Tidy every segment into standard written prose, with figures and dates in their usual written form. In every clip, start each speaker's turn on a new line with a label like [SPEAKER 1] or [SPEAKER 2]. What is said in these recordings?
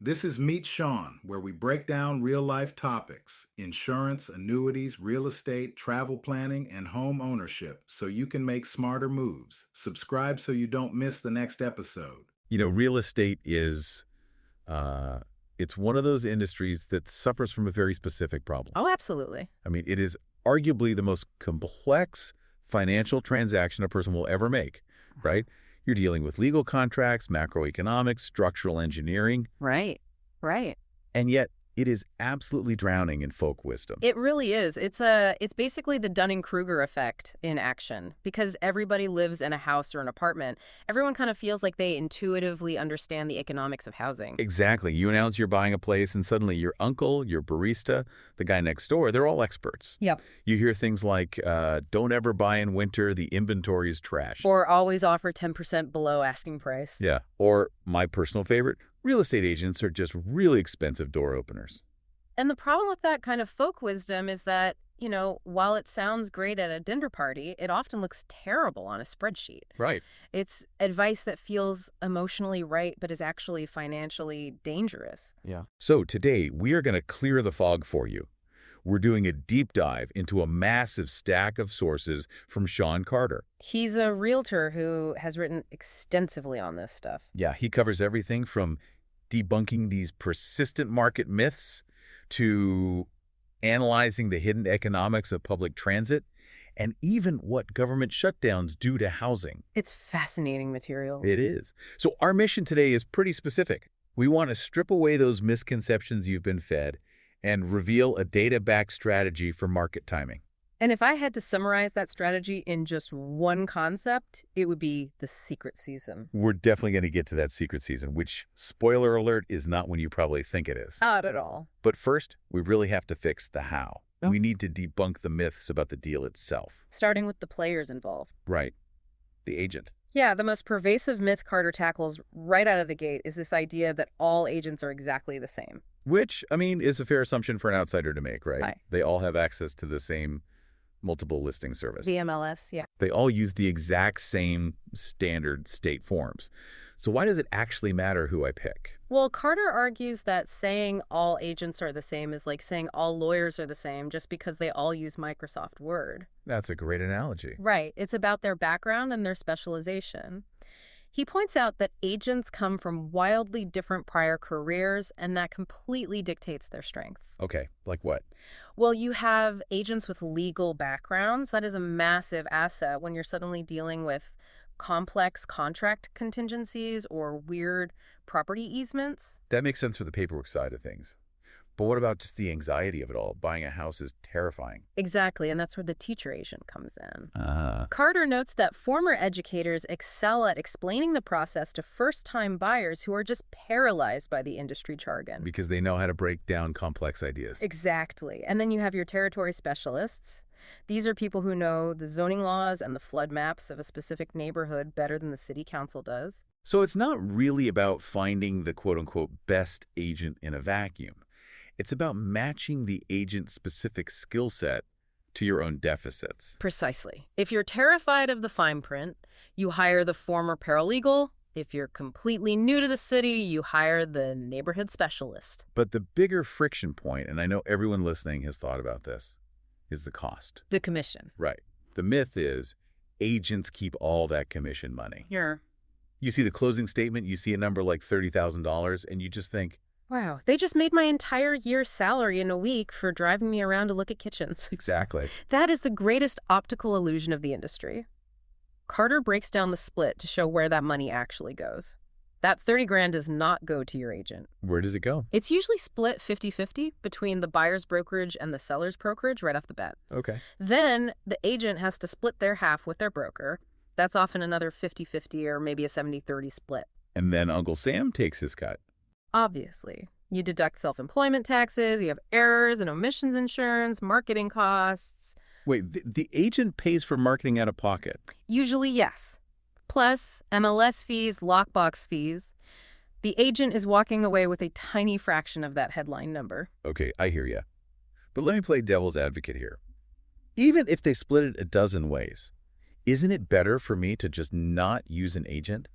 [SPEAKER 1] This is Meet Sean, where we break down real life topics insurance, annuities, real estate, travel planning, and home ownership so you can make smarter moves. Subscribe so you don't miss the next episode.
[SPEAKER 2] Real estate is, uh, it's one of those industries that suffers from a very specific problem.
[SPEAKER 3] Oh, absolutely.
[SPEAKER 2] I mean, it is arguably the most complex financial transaction a person will ever make, right? You're dealing with legal contracts, macroeconomics, structural engineering,
[SPEAKER 3] Right. Right.
[SPEAKER 2] and yet it is absolutely drowning in folk wisdom.
[SPEAKER 3] It really is. It's basically the Dunning-Kruger effect in action because everybody lives in a house or an apartment. Everyone kind of feels like they intuitively understand the economics of housing.
[SPEAKER 2] Exactly. You announce you're buying a place, and suddenly your uncle, your barista, the guy next door, they're all experts.
[SPEAKER 3] Yep.
[SPEAKER 2] You hear things like, don't ever buy in winter, the inventory is trash.
[SPEAKER 3] Or always offer 10% below asking price.
[SPEAKER 2] Yeah. Or my personal favorite, real estate agents are just really expensive door openers.
[SPEAKER 3] And the problem with that kind of folk wisdom is that, while it sounds great at a dinner party, it often looks terrible on a spreadsheet.
[SPEAKER 2] Right.
[SPEAKER 3] It's advice that feels emotionally right, but is actually financially dangerous.
[SPEAKER 2] Yeah. So today, we are going to clear the fog for you. We're doing a deep dive into a massive stack of sources from Sean Carter.
[SPEAKER 3] He's a realtor who has written extensively on this stuff.
[SPEAKER 2] Yeah, he covers everything from debunking these persistent market myths to analyzing the hidden economics of public transit and even what government shutdowns do to housing.
[SPEAKER 3] It's fascinating material.
[SPEAKER 2] It is. So our mission today is pretty specific. We want to strip away those misconceptions you've been fed and reveal a data-backed strategy for market timing.
[SPEAKER 3] And if I had to summarize that strategy in just one concept, it would be the secret season.
[SPEAKER 2] We're definitely going to get to that secret season, which, spoiler alert, is not when you probably think it is.
[SPEAKER 3] Not at all.
[SPEAKER 2] But first, we really have to fix the how.
[SPEAKER 3] Oh.
[SPEAKER 2] We need to debunk the myths about the deal itself.
[SPEAKER 3] Starting with the players involved.
[SPEAKER 2] Right. The agent.
[SPEAKER 3] Yeah, the most pervasive myth Carter tackles right out of the gate is this idea that all agents are exactly the same.
[SPEAKER 2] Which, I mean, is a fair assumption for an outsider to make, right?
[SPEAKER 3] Right.
[SPEAKER 2] They all have access to the same multiple listing service.
[SPEAKER 3] The MLS, yeah.
[SPEAKER 2] They all use the exact same standard state forms. So why does it actually matter who I pick?
[SPEAKER 3] Well, Carter argues that saying all agents are the same is like saying all lawyers are the same just because they all use Microsoft Word.
[SPEAKER 2] That's a great analogy.
[SPEAKER 3] Right. It's about their background and their specialization. He points out that agents come from wildly different prior careers, and that completely dictates their strengths.
[SPEAKER 2] Okay, like what?
[SPEAKER 3] Well, you have agents with legal backgrounds. That is a massive asset when you're suddenly dealing with complex contract contingencies or weird property easements.
[SPEAKER 2] That makes sense for the paperwork side of things. But what about just the anxiety of it all? Buying a house is terrifying.
[SPEAKER 3] Exactly, and that's where the teacher agent comes in.
[SPEAKER 2] Ah.
[SPEAKER 3] Carter notes that former educators excel at explaining the process to first-time buyers who are just paralyzed by the industry jargon.
[SPEAKER 2] Because they know how to break down complex ideas.
[SPEAKER 3] Exactly. And then you have your territory specialists. These are people who know the zoning laws and the flood maps of a specific neighborhood better than the city council does.
[SPEAKER 2] So it's not really about finding the quote-unquote best agent in a vacuum. It's about matching the agent's specific skill set to your own deficits.
[SPEAKER 3] Precisely. If you're terrified of the fine print, you hire the former paralegal. If you're completely new to the city, you hire the neighborhood specialist.
[SPEAKER 2] But the bigger friction point, and I know everyone listening has thought about this, is the cost.
[SPEAKER 3] The commission.
[SPEAKER 2] Right. The myth is agents keep all that commission money.
[SPEAKER 3] Yeah.
[SPEAKER 2] You see the closing statement, you see a number like $30,000, and you just think,
[SPEAKER 3] Wow, they just made my entire year's salary in a week for driving me around to look at kitchens.
[SPEAKER 2] exactly.
[SPEAKER 3] That is the greatest optical illusion of the industry. Carter breaks down the split to show where that money actually goes. That 30 grand does not go to your agent.
[SPEAKER 2] Where does it go?
[SPEAKER 3] It's usually split 50-50 between the buyer's brokerage and the seller's brokerage right off the bat.
[SPEAKER 2] Okay.
[SPEAKER 3] Then the agent has to split their half with their broker. That's often another 50-50 or maybe a 70-30 split.
[SPEAKER 2] And then Uncle Sam takes his cut.
[SPEAKER 3] Obviously. You deduct self-employment taxes, you have errors and omissions insurance, marketing costs.
[SPEAKER 2] Wait, the agent pays for marketing out of pocket?
[SPEAKER 3] Usually, yes. Plus, MLS fees, lockbox fees. The agent is walking away with a tiny fraction of that headline number.
[SPEAKER 2] Okay, I hear you. But let me play devil's advocate here. Even if they split it a dozen ways, isn't it better for me to just not use an agent?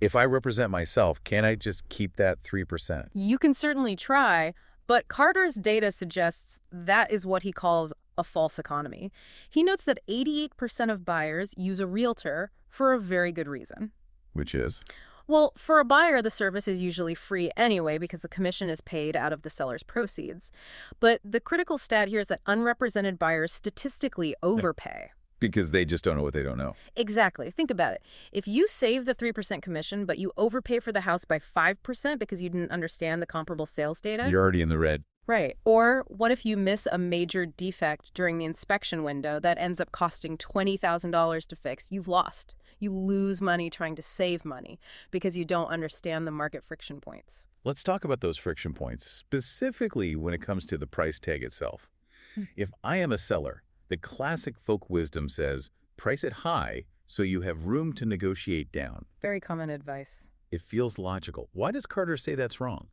[SPEAKER 2] If I represent myself, can I just keep that 3%?
[SPEAKER 3] You can certainly try, but Carter's data suggests that is what he calls a false economy. He notes that 88% of buyers use a realtor for a very good reason.
[SPEAKER 2] Which is?
[SPEAKER 3] Well, for a buyer, the service is usually free anyway because the commission is paid out of the seller's proceeds. But the critical stat here is that unrepresented buyers statistically overpay.
[SPEAKER 2] Because they just don't know what they don't know.
[SPEAKER 3] Exactly. Think about it. If you save the 3% commission, but you overpay for the house by 5% because you didn't understand the comparable sales data.
[SPEAKER 2] You're already in the red.
[SPEAKER 3] Right. Or what if you miss a major defect during the inspection window that ends up costing $20,000 to fix? You've lost. You lose money trying to save money because you don't understand the market friction points.
[SPEAKER 2] Let's talk about those friction points, specifically when it comes to the price tag itself. If I am a seller, the classic folk wisdom says, price it high so you have room to negotiate down.
[SPEAKER 3] Very common advice.
[SPEAKER 2] It feels logical. Why does Carter say that's wrong?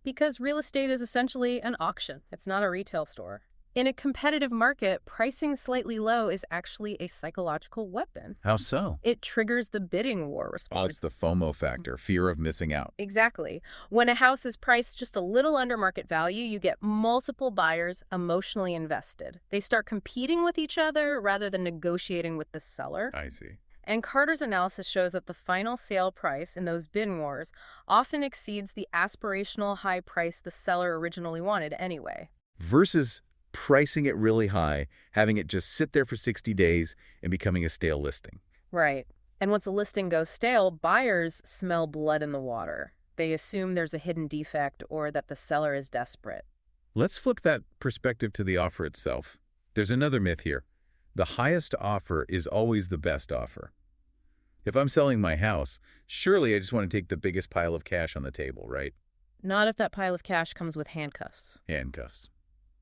[SPEAKER 3] Because real estate is essentially an auction. It's not a retail store. In a competitive market, pricing slightly low is actually a psychological weapon.
[SPEAKER 2] How so?
[SPEAKER 3] It triggers the bidding war
[SPEAKER 2] Oh,
[SPEAKER 3] response.
[SPEAKER 2] it's the FOMO factor, fear of missing out.
[SPEAKER 3] Exactly. When a house is priced just a little under market value, you get multiple buyers emotionally invested. They start competing with each other rather than negotiating with the seller.
[SPEAKER 2] I see.
[SPEAKER 3] And Carter's analysis shows that the final sale price in those bidding wars often exceeds the aspirational high price the seller originally wanted anyway.
[SPEAKER 2] Versus pricing it really high, having it just sit there for 60 days and becoming a stale listing.
[SPEAKER 3] Right. And once a listing goes stale, buyers smell blood in the water. They assume there's a hidden defect or that the seller is desperate.
[SPEAKER 2] Let's flip that perspective to the offer itself. There's another myth here. The highest offer is always the best offer. If I'm selling my house, surely I just want to take the biggest pile of cash on the table, right?
[SPEAKER 3] Not if that pile of cash comes with handcuffs.
[SPEAKER 2] Handcuffs.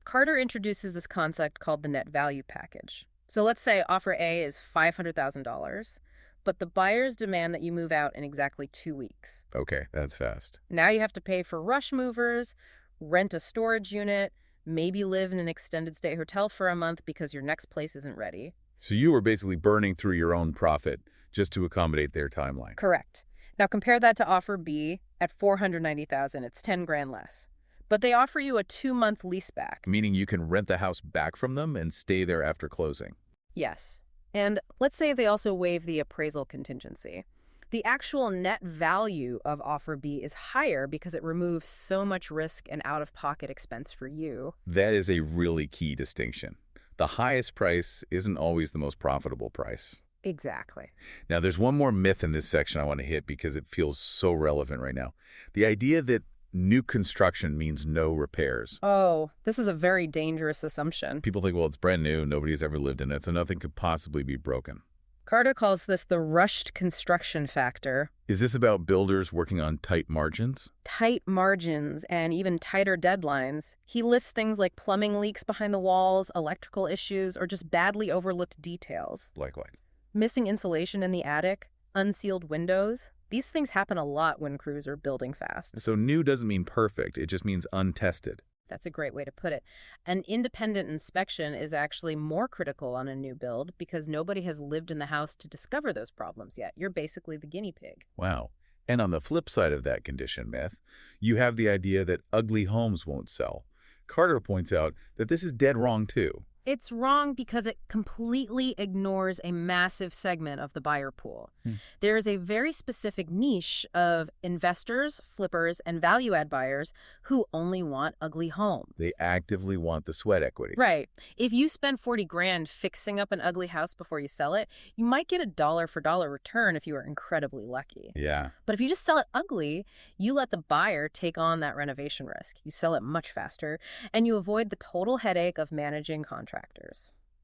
[SPEAKER 3] Carter introduces this concept called the net value package. So let's say offer A is $500,000, but the buyers demand that you move out in exactly 2 weeks.
[SPEAKER 2] Okay, that's fast.
[SPEAKER 3] Now you have to pay for rush movers, rent a storage unit, maybe live in an extended stay hotel for a month because your next place isn't ready.
[SPEAKER 2] So you were basically burning through your own profit just to accommodate their timeline.
[SPEAKER 3] Correct. Now compare that to offer B at $490,000. It's 10 grand less. But they offer you a 2-month lease back.
[SPEAKER 2] Meaning you can rent the house back from them and stay there after closing.
[SPEAKER 3] Yes. And let's say they also waive the appraisal contingency. The actual net value of offer B is higher because it removes so much risk and out-of-pocket expense for you.
[SPEAKER 2] That is a really key distinction. The highest price isn't always the most profitable price.
[SPEAKER 3] Exactly.
[SPEAKER 2] Now, there's one more myth in this section I want to hit because it feels so relevant right now. The idea that new construction means no repairs.
[SPEAKER 3] Oh, this is a very dangerous assumption.
[SPEAKER 2] People think, well, it's brand new, nobody's ever lived in it, so nothing could possibly be broken.
[SPEAKER 3] Carter calls this the rushed construction factor.
[SPEAKER 2] Is this about builders working on tight margins?
[SPEAKER 3] Tight margins and even tighter deadlines. He lists things like plumbing leaks behind the walls, electrical issues, or just badly overlooked details.
[SPEAKER 2] Likewise.
[SPEAKER 3] Missing insulation in the attic, unsealed windows. These things happen a lot when crews are building fast.
[SPEAKER 2] So new doesn't mean perfect, it just means untested.
[SPEAKER 3] That's a great way to put it. An independent inspection is actually more critical on a new build because nobody has lived in the house to discover those problems yet. You're basically the guinea pig.
[SPEAKER 2] Wow. And on the flip side of that condition myth, you have the idea that ugly homes won't sell. Carter points out that this is dead wrong too.
[SPEAKER 3] It's wrong because it completely ignores a massive segment of the buyer pool. There is a very specific niche of investors, flippers, and value-add buyers who only want ugly homes.
[SPEAKER 2] They actively want the sweat equity.
[SPEAKER 3] Right. If you spend 40 grand fixing up an ugly house before you sell it, you might get a dollar for dollar return if you are incredibly lucky.
[SPEAKER 2] Yeah.
[SPEAKER 3] But if you just sell it ugly, you let the buyer take on that renovation risk. You sell it much faster, and you avoid the total headache of managing contractors.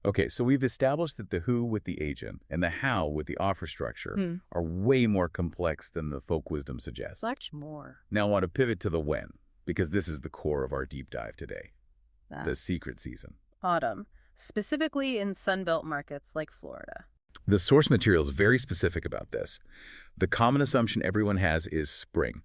[SPEAKER 2] Okay, so we've established that the who with the agent and the how with the offer structure are way more complex than the folk wisdom suggests.
[SPEAKER 3] Much more.
[SPEAKER 2] Now I want to pivot to the when, because this is the core of our deep dive today.
[SPEAKER 3] That.
[SPEAKER 2] The secret season.
[SPEAKER 3] Autumn, specifically in Sunbelt markets like Florida.
[SPEAKER 2] The source material is very specific about this. The common assumption everyone has is spring.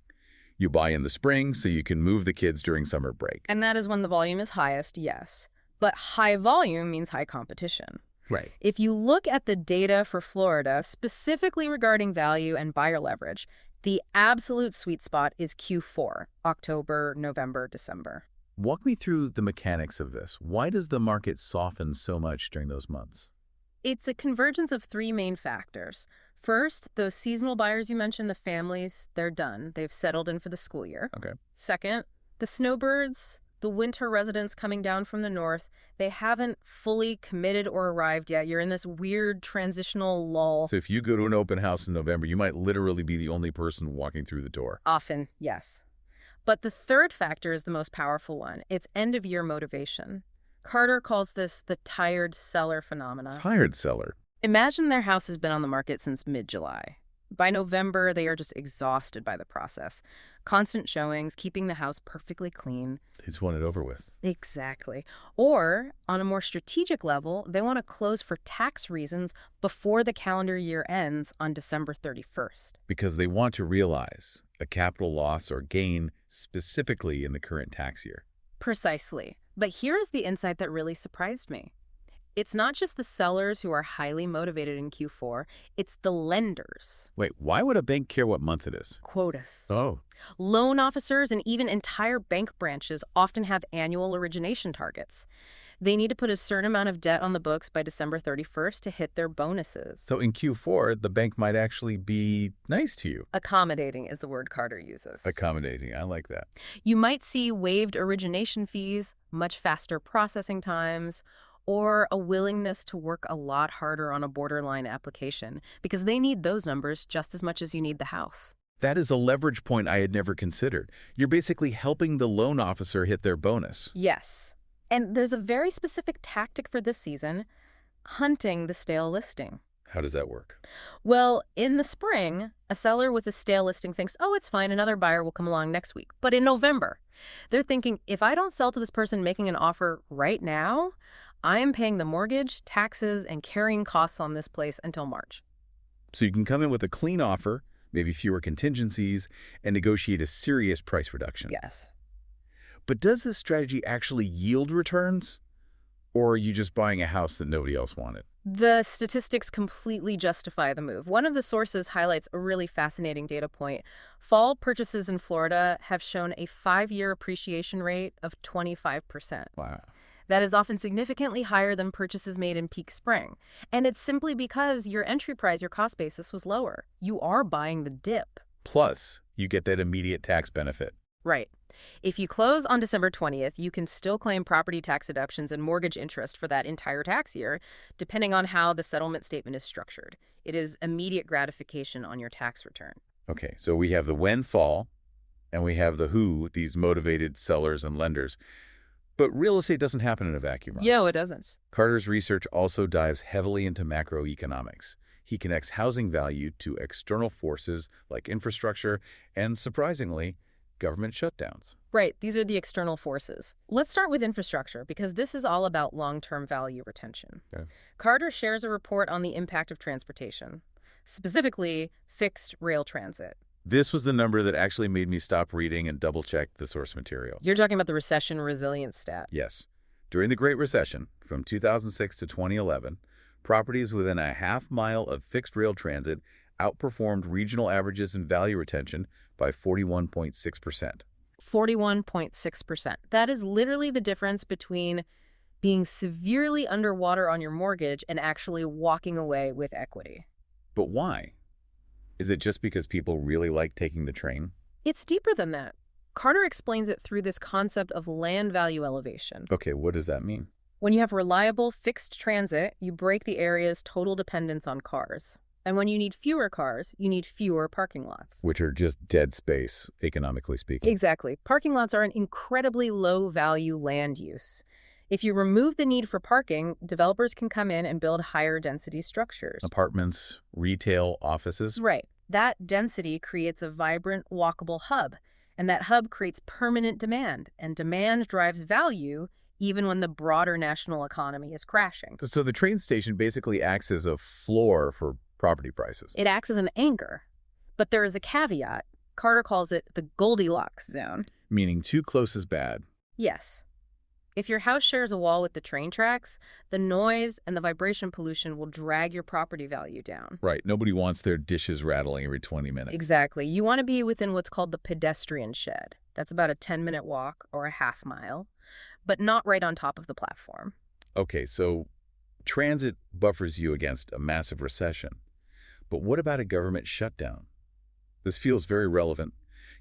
[SPEAKER 2] You buy in the spring so you can move the kids during summer break.
[SPEAKER 3] And that is when the volume is highest, yes. But high volume means high competition.
[SPEAKER 2] Right.
[SPEAKER 3] If you look at the data for Florida, specifically regarding value and buyer leverage, The absolute sweet spot is Q4, October, November, December.
[SPEAKER 2] Walk me through the mechanics of this. Why does the market soften so much during those months?
[SPEAKER 3] It's a convergence of three main factors. First, those seasonal buyers you mentioned, the families, they're done. They've settled in for the school year.
[SPEAKER 2] Okay.
[SPEAKER 3] Second, the snowbirds, the winter residents coming down from the north, they haven't fully committed or arrived yet. You're in this weird transitional lull.
[SPEAKER 2] So if you go to an open house in November, you might literally be the only person walking through the door.
[SPEAKER 3] Often, yes. But the third factor is the most powerful one. It's end-of-year motivation. Carter calls this the tired seller phenomena.
[SPEAKER 2] Tired seller.
[SPEAKER 3] Imagine their house has been on the market since mid-July. By November, they are just exhausted by the process. Constant showings, keeping the house perfectly clean.
[SPEAKER 2] They just want it over with.
[SPEAKER 3] Exactly. Or, on a more strategic level, they want to close for tax reasons before the calendar year ends on December 31st.
[SPEAKER 2] Because they want to realize a capital loss or gain specifically in the current tax year.
[SPEAKER 3] Precisely. But here is the insight that really surprised me. It's not just the sellers who are highly motivated in Q4, it's the lenders.
[SPEAKER 2] Wait, why would a bank care what month it is?
[SPEAKER 3] Quotas.
[SPEAKER 2] Oh,
[SPEAKER 3] Loan officers and even entire bank branches often have annual origination targets. They need to put a certain amount of debt on the books by December 31st to hit their bonuses.
[SPEAKER 2] so in Q4, the bank might actually be nice to you.
[SPEAKER 3] Accommodating is the word Carter uses.
[SPEAKER 2] Accommodating, I like that.
[SPEAKER 3] You might see waived origination fees, much faster processing times, or a willingness to work a lot harder on a borderline application because they need those numbers just as much as you need the house.
[SPEAKER 2] That is a leverage point I had never considered. You're basically helping the loan officer hit their bonus.
[SPEAKER 3] Yes. And there's a very specific tactic for this season, hunting the stale listing.
[SPEAKER 2] How does that work?
[SPEAKER 3] Well, in the spring, a seller with a stale listing thinks, oh, it's fine, another buyer will come along next week. But in November, they're thinking, if I don't sell to this person making an offer right now, I'm paying the mortgage, taxes, and carrying costs on this place until March.
[SPEAKER 2] So you can come in with a clean offer, maybe fewer contingencies, and negotiate a serious price reduction.
[SPEAKER 3] Yes.
[SPEAKER 2] But does this strategy actually yield returns? Or are you just buying a house that nobody else wanted?
[SPEAKER 3] The statistics completely justify the move. One of the sources highlights a really fascinating data point. Fall purchases in Florida have shown a 5-year appreciation rate of 25%.
[SPEAKER 2] Wow.
[SPEAKER 3] That is often significantly higher than purchases made in peak spring. And it's simply because your entry price, your cost basis was lower. You are buying the dip.
[SPEAKER 2] Plus, you get that immediate tax benefit.
[SPEAKER 3] Right. If you close on December 20th, you can still claim property tax deductions and mortgage interest for that entire tax year, depending on how the settlement statement is structured. It is immediate gratification on your tax return.
[SPEAKER 2] Okay, so we have the when fall, and we have the who, these motivated sellers and lenders. But real estate doesn't happen in a vacuum. Right?
[SPEAKER 3] No, it doesn't.
[SPEAKER 2] Carter's research also dives heavily into macroeconomics. He connects housing value to external forces like infrastructure and, surprisingly, government shutdowns.
[SPEAKER 3] Right, these are the external forces. Let's start with infrastructure, because this is all about long-term value retention.
[SPEAKER 2] Okay.
[SPEAKER 3] Carter shares a report on the impact of transportation, specifically fixed rail transit.
[SPEAKER 2] This was the number that actually made me stop reading and double-check the source material.
[SPEAKER 3] You're talking about the recession resilience stat.
[SPEAKER 2] Yes. During the Great Recession, from 2006 to 2011, properties within a half-mile of fixed rail transit outperformed regional averages in value retention by 41.6%.
[SPEAKER 3] 41.6%. That is literally the difference between being severely underwater on your mortgage and actually walking away with equity.
[SPEAKER 2] But why? Is it just because people really like taking the train?
[SPEAKER 3] It's deeper than that. Carter explains it through this concept of land value elevation.
[SPEAKER 2] Okay, what does that mean?
[SPEAKER 3] When you have reliable, fixed transit, you break the area's total dependence on cars. And when you need fewer cars, you need fewer parking lots.
[SPEAKER 2] Which are just dead space, economically speaking.
[SPEAKER 3] Exactly. Parking lots are an incredibly low-value land use. If you remove the need for parking, developers can come in and build higher density structures.
[SPEAKER 2] Apartments, retail, offices.
[SPEAKER 3] Right. That density creates a vibrant, walkable hub. And that hub creates permanent demand. And demand drives value even when the broader national economy is crashing.
[SPEAKER 2] So the train station basically acts as a floor for property prices.
[SPEAKER 3] It acts as an anchor. But there is a caveat. Carter calls it the Goldilocks zone.
[SPEAKER 2] Meaning too close is bad.
[SPEAKER 3] Yes. If your house shares a wall with the train tracks, the noise and the vibration pollution will drag your property value down.
[SPEAKER 2] Right. Nobody wants their dishes rattling every 20 minutes.
[SPEAKER 3] Exactly. You want to be within what's called the pedestrian shed. That's about a 10-minute walk or a half mile, but not right on top of the platform.
[SPEAKER 2] Okay, so transit buffers you against a massive recession. But what about a government shutdown? This feels very relevant,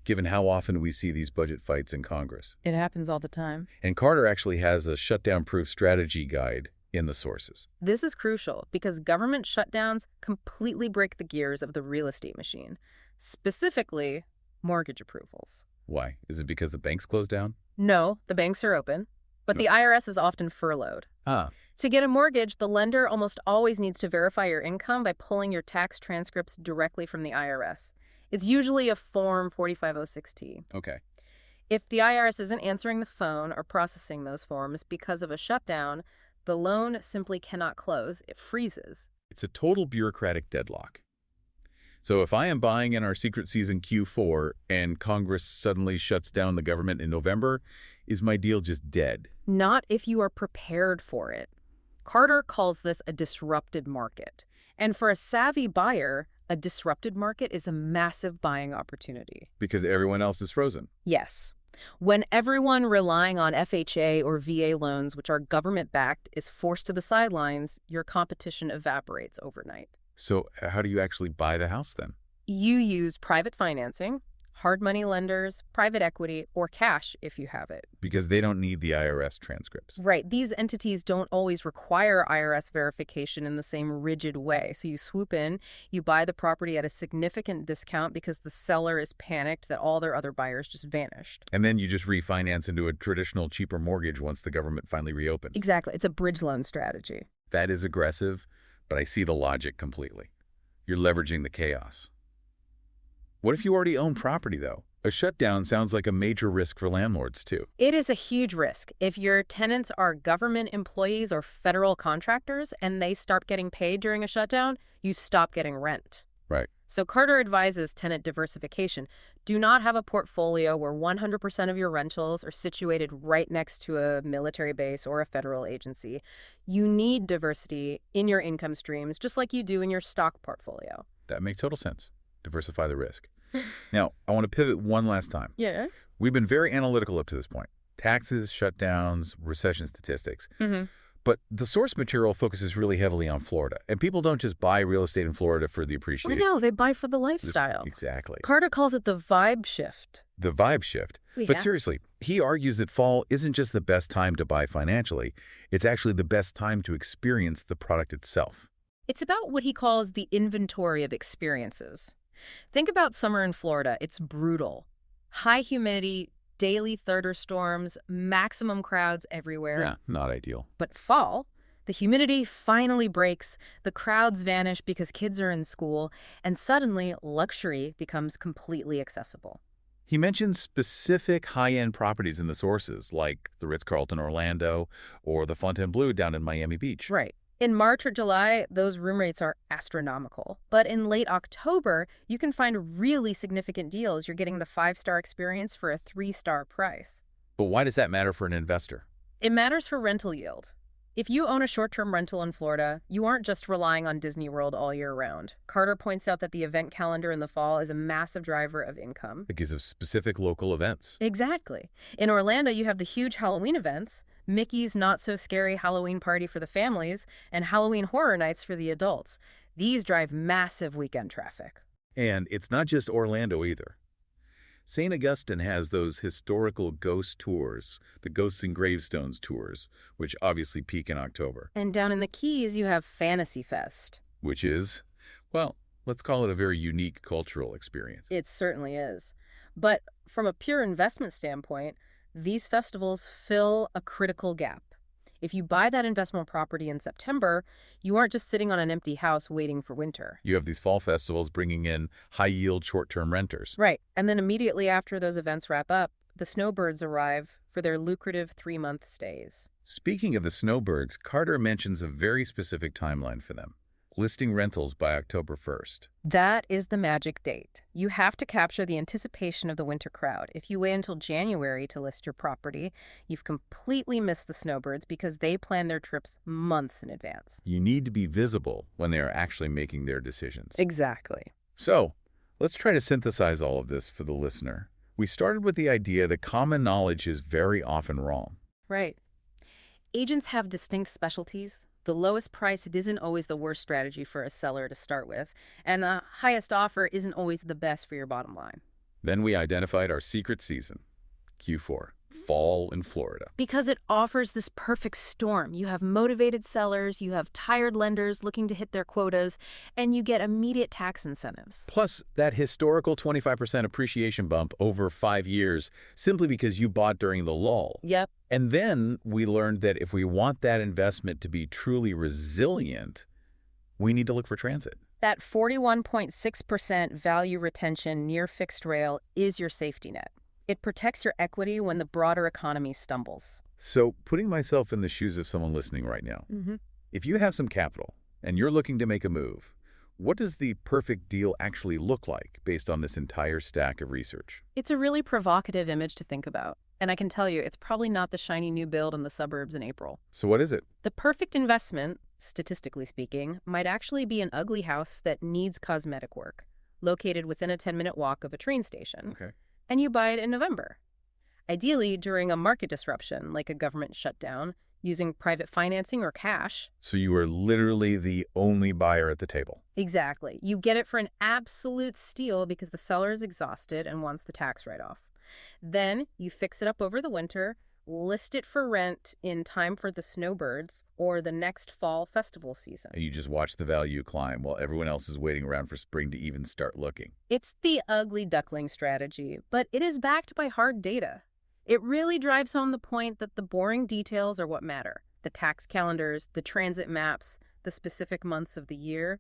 [SPEAKER 2] given how often we see these budget fights in Congress.
[SPEAKER 3] It happens all the time.
[SPEAKER 2] And Carter actually has a shutdown-proof strategy guide in the sources.
[SPEAKER 3] This is crucial because government shutdowns completely break the gears of the real estate machine, specifically mortgage approvals.
[SPEAKER 2] Why? Is it because the banks closed down?
[SPEAKER 3] No, the banks are open, but the IRS is often furloughed.
[SPEAKER 2] Ah,
[SPEAKER 3] To get a mortgage, the lender almost always needs to verify your income by pulling your tax transcripts directly from the IRS. It's usually a Form 4506T.
[SPEAKER 2] okay.
[SPEAKER 3] If the IRS isn't answering the phone or processing those forms because of a shutdown, the loan simply cannot close. It freezes.
[SPEAKER 2] It's a total bureaucratic deadlock. So if I am buying in our secret season Q4 and Congress suddenly shuts down the government in November, is my deal just dead?
[SPEAKER 3] Not if you are prepared for it. Carter calls this a disrupted market. And for a savvy buyer, a disrupted market is a massive buying opportunity.
[SPEAKER 2] Because everyone else is frozen.
[SPEAKER 3] Yes. When everyone relying on FHA or VA loans, which are government-backed, is forced to the sidelines, your competition evaporates overnight.
[SPEAKER 2] So how do you actually buy the house then?
[SPEAKER 3] You use private financing, hard money lenders, private equity, or cash if you have it.
[SPEAKER 2] Because they don't need the IRS transcripts.
[SPEAKER 3] Right. These entities don't always require IRS verification in the same rigid way. So you swoop in, you buy the property at a significant discount because the seller is panicked that all their other buyers just vanished.
[SPEAKER 2] And then you just refinance into a traditional, cheaper mortgage once the government finally reopens.
[SPEAKER 3] Exactly. It's a bridge loan strategy.
[SPEAKER 2] That is aggressive, but I see the logic completely. You're leveraging the chaos. What if you already own property, though? A shutdown sounds like a major risk for landlords, too.
[SPEAKER 3] It is a huge risk. If your tenants are government employees or federal contractors and they start getting paid during a shutdown, you stop getting rent.
[SPEAKER 2] Right.
[SPEAKER 3] So Carter advises tenant diversification. Do not have a portfolio where 100% of your rentals are situated right next to a military base or a federal agency. You need diversity in your income streams, just like you do in your stock portfolio.
[SPEAKER 2] That makes total sense. Diversify the risk. Now, I want to pivot one last time.
[SPEAKER 3] Yeah.
[SPEAKER 2] We've been very analytical up to this point. Taxes, shutdowns, recession statistics.
[SPEAKER 3] Mm-hmm.
[SPEAKER 2] But the source material focuses really heavily on Florida. And people don't just buy real estate in Florida for the
[SPEAKER 3] I
[SPEAKER 2] appreciation.
[SPEAKER 3] know, they buy for the lifestyle.
[SPEAKER 2] Exactly.
[SPEAKER 3] Carter calls it the vibe shift.
[SPEAKER 2] The vibe shift. But
[SPEAKER 3] Yeah.
[SPEAKER 2] seriously, he argues that fall isn't just the best time to buy financially. It's actually the best time to experience the product itself.
[SPEAKER 3] It's about what he calls the inventory of experiences. Think about summer in Florida. It's brutal. High humidity, daily thunderstorms, maximum crowds everywhere.
[SPEAKER 2] Yeah, not ideal.
[SPEAKER 3] But fall, the humidity finally breaks, the crowds vanish because kids are in school, and suddenly luxury becomes completely accessible.
[SPEAKER 2] He mentions specific high-end properties in the sources, like the Ritz-Carlton Orlando or the Fontainebleau down in Miami Beach.
[SPEAKER 3] Right. In March or July, those room rates are astronomical. But in late October, you can find really significant deals. You're getting the 5-star experience for a 3-star price.
[SPEAKER 2] But why does that matter for an investor?
[SPEAKER 3] It matters for rental yield. If you own a short-term rental in Florida, you aren't just relying on Disney World all year round. Carter points out that the event calendar in the fall is a massive driver of income.
[SPEAKER 2] Because of specific local events.
[SPEAKER 3] Exactly. In Orlando, you have the huge Halloween events, Mickey's Not-So-Scary Halloween Party for the families, and Halloween Horror Nights for the adults. These drive massive weekend traffic.
[SPEAKER 2] And it's not just Orlando either. St. Augustine has those historical ghost tours, the Ghosts and Gravestones tours, which obviously peak in October.
[SPEAKER 3] And down in the Keys, you have Fantasy Fest.
[SPEAKER 2] Which is, well, let's call it a very unique cultural experience.
[SPEAKER 3] It certainly is. But from a pure investment standpoint, these festivals fill a critical gap. If you buy that investment property in September, you aren't just sitting on an empty house waiting for winter.
[SPEAKER 2] You have these fall festivals bringing in high-yield short-term renters.
[SPEAKER 3] Right. And then immediately after those events wrap up, the snowbirds arrive for their lucrative 3-month stays.
[SPEAKER 2] Speaking of the snowbirds, Carter mentions a very specific timeline for them. listing rentals by October 1st.
[SPEAKER 3] That is the magic date. You have to capture the anticipation of the winter crowd. If you wait until January to list your property, you've completely missed the snowbirds because they plan their trips months in advance.
[SPEAKER 2] You need to be visible when they are actually making their decisions.
[SPEAKER 3] Exactly.
[SPEAKER 2] So, let's try to synthesize all of this for the listener. We started with the idea that common knowledge is very often wrong.
[SPEAKER 3] Right. Agents have distinct specialties. The lowest price isn't always the worst strategy for a seller to start with, and the highest offer isn't always the best for your bottom line.
[SPEAKER 2] Then we identified our secret season, Q4, fall in Florida.
[SPEAKER 3] Because it offers this perfect storm. You have motivated sellers, you have tired lenders looking to hit their quotas, and you get immediate tax incentives.
[SPEAKER 2] Plus, that historical 25% appreciation bump over 5 years simply because you bought during the lull.
[SPEAKER 3] Yep.
[SPEAKER 2] And then we learned that if we want that investment to be truly resilient, we need to look for transit.
[SPEAKER 3] That 41.6% value retention near fixed rail is your safety net. It protects your equity when the broader economy stumbles.
[SPEAKER 2] So, putting myself in the shoes of someone listening right now, if you have some capital and you're looking to make a move, what does the perfect deal actually look like based on this entire stack of research?
[SPEAKER 3] It's a really provocative image to think about. And I can tell you, it's probably not the shiny new build in the suburbs in April.
[SPEAKER 2] So what is it?
[SPEAKER 3] The perfect investment, statistically speaking, might actually be an ugly house that needs cosmetic work, located within a 10-minute walk of a train station.
[SPEAKER 2] Okay.
[SPEAKER 3] And you buy it in November. Ideally, during a market disruption, like a government shutdown, using private financing or cash.
[SPEAKER 2] So you are literally the only buyer at the table.
[SPEAKER 3] Exactly. You get it for an absolute steal because the seller is exhausted and wants the tax write-off. Then you fix it up over the winter, list it for rent in time for the snowbirds or the next fall festival season.
[SPEAKER 2] And you just watch the value climb while everyone else is waiting around for spring to even start looking.
[SPEAKER 3] It's the ugly duckling strategy, but it is backed by hard data. It really drives home the point that the boring details are what matter. The tax calendars, the transit maps, the specific months of the year.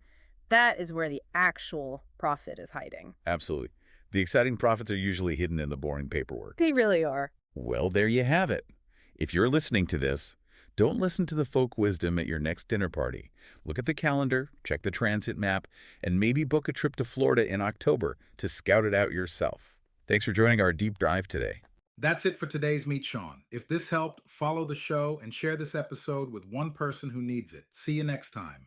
[SPEAKER 3] That is where the actual profit is hiding.
[SPEAKER 2] Absolutely. The exciting profits are usually hidden in the boring paperwork.
[SPEAKER 3] They really are.
[SPEAKER 2] Well, there you have it. If you're listening to this, don't listen to the folk wisdom at your next dinner party. Look at the calendar, check the transit map, and maybe book a trip to Florida in October to scout it out yourself. Thanks for joining our deep dive today.
[SPEAKER 1] That's it for today's Meet Sean. If this helped, follow the show and share this episode with one person who needs it. See you next time.